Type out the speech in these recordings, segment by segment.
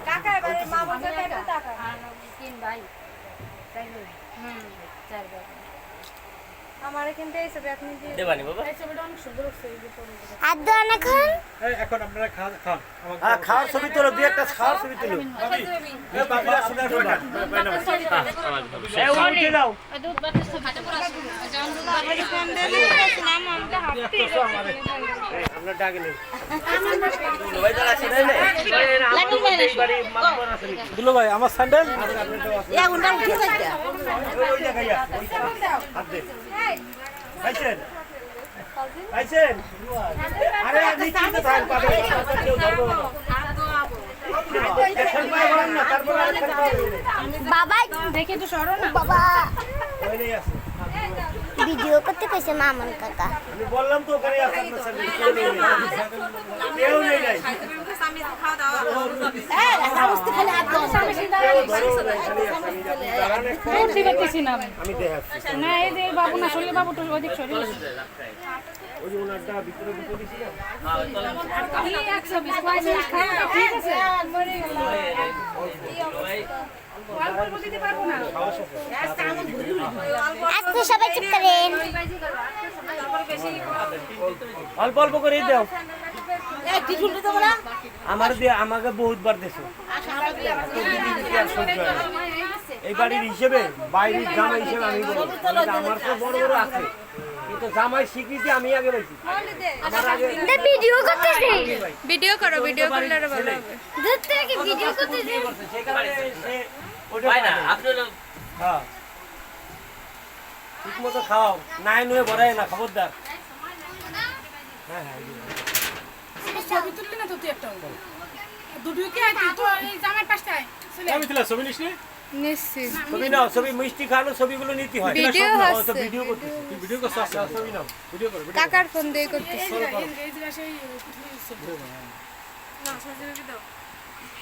কাকা এবারে মামুর কাকা একটু টাকা তিন ভাই চার ভাই চার ভাই আমার এখানটা এই ছবি আপনি দিয়ে দেবানি বাবা এই ছবিটা অনেক সুন্দর হচ্ছে এই যে পরে আর দেন এখন এখন আপনারা খান খান হ্যাঁ খাওয়ার ছবি তোলো দুই একটা খাওয়ার ছবি তোলো এই বাকিরা শোনা শোনা উঠে যাও দুধ বাতাস খাতে পড়া জন দুধ আমাদের ফোন দেন নাম আমরা হাঁটতে আমরা ডাকে নেই ভাই দাঁড়া আছে না দুলো ভাই আমার স্যান্ডেল এ উন্ডা উঠে যাইতা ওই জায়গায় হাত দে আইছেন আইছেন আরে আপনি কি তো থাক পাবে কেউ ধরবো না তারপর বাবা দেখে তো সরো না বাবা ওই নেই আছে ভিডিও করতে কইছে মামুন কাকা আমি বললাম তো ওখানে আছে আপনার স্যান্ডেল কেউ নেই নাই আমি খাওয়া দাওয়া এই সামস্ত খালি হাত দাও উঠতে পারতেছি না আমি আমি দেখাচ্ছি না এই যে বাবু না সরলে বাবু তো ওদিক সরে ওই যে ওনারটা ভিতরে ঢুকে দিছি না কি 120 পয়সা খাও ঠিক আছে মরে গেল অল্প অল্প দিতে পারবো না আজকে সবাই চুপ করেন অল্প অল্প করে দাও আমার দিয়ে আমাকে বহুতবার দেছো এই বাড়ির হিসেবে বাইরের জামাই হিসেবে আমি বলবো আমার তো বড় বড় আছে কিন্তু জামাই স্বীকৃতি আমি আগে পাইছি আমার আগে ভিডিও করতেছি ভিডিও করো ভিডিও করলে আরো ভালো হবে দূর থেকে ভিডিও করতেছি সেই কারণে সে ওটা পায় না আপনি হ্যাঁ ঠিক মতো খাও নাই নুয়ে ভরায় না খবরদার হ্যাঁ হ্যাঁ ছবি তুললি না তো তুই একটা দুটো কি আইতি তো এই জামাই পাশটায় আমি দিলা ছবি নিস নি নিশ্চিত ছবি নাও ছবি মিষ্টি খাওয়ানো ছবিগুলো নিতে হয় ভিডিও ও তো হচ্ছে ভিডিও করতেছি তুই ভিডিও করছ ছবি নাও ভিডিও কর কাকার ফোন দিয়ে করতেছি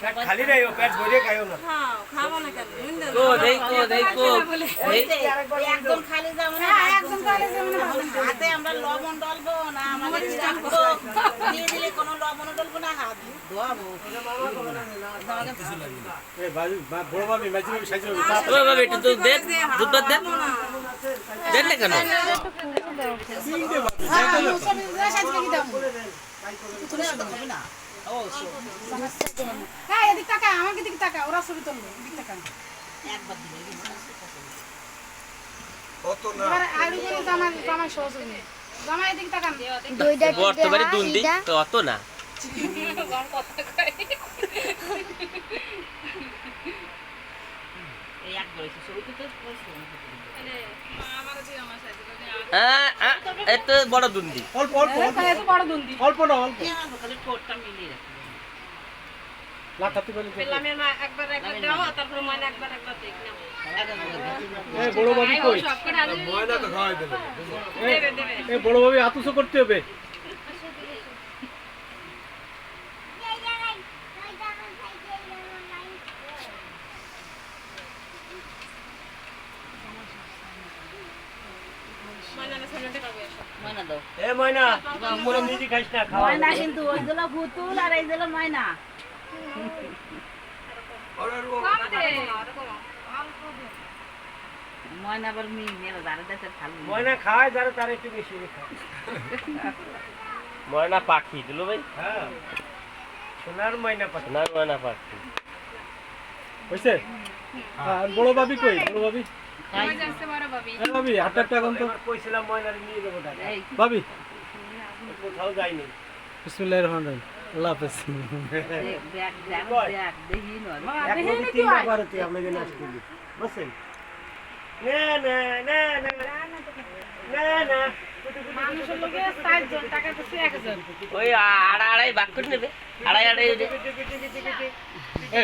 পেট খালি নাই ও পেট ভরে খাইও না দেখো একদম খালি যাবো না একদম খালি যাবো না হাতে আমরা লবণ ডলবো না আমাদের চাপবো দিয়ে দিলে কোনো লবণ ডলবো না হাত ধোয়াবো এ বাজু বড় ভাবি মাঝি ভাবি সাইজ হবে ও বাবা একটু দুধ দে দুধ বাদ দে দেন না কেন হ্যাঁ এদিক টাকা আমাকে দিক টাকা ওরা ছবি তুলবে এদিক টাকা কত না এবার আলু করে জামাই জামাই সহজ হয়নি জামাই এদিক টাকা দুইটা বর্তমানে দুন্দি তো অত না এত বড় দুন্দি অল্প অল্প অল্প এত বড় দুন্দি অল্প না অল্প খালি কোটটা মিলিয়ে লাঠাতে বলে পেলামের মা একবার একবার দাও তারপর ময়না একবার একবার দেখ নাও এ বড় ভাবি কই সবকটা হাজির ময়না তো খাওয়াই দেবে দেবে দেবে এ বড় ভাবি আতুসো করতে হবে ময়না না সামনে পাবে ময়না দাও এ ময়না মোরা মিজি খাইস না খাওয়া ময়না কিন্তু ওইগুলো ভুতুল আর এইগুলো ময়না কম দে ময়না আবার মেয়ে দাঁড়া দেশে ভালো ময়না খায় যারা তার একটু বেশি খায় ময়না পাখি দিল ভাই হ্যাঁ সোনার ময়না পাখি সোনার ময়না পাখি হইছে আর বড় ভাবি কই বড় ভাবি কই যাচ্ছে বড় ভাবি এ ভাবি হাতটা টাকান তো এবার কইছিলাম ময়নার নিয়ে যাবো টাকা এই ভাবি কোথাও যাইনি বিসমিল্লাহির রহমানির রহিম আল্লাহ হাফেজ দেখ দেখ দেখ দেখ দেখি নয় এক নদী তিন বার হতে আপনাকে নাচ করলি বুঝছেন না না না না না না মানুষের লোকে 60 জন টাকা তো 1000 ওই আড়াই ভাগ করে নেবে আড়াই আড়াই এ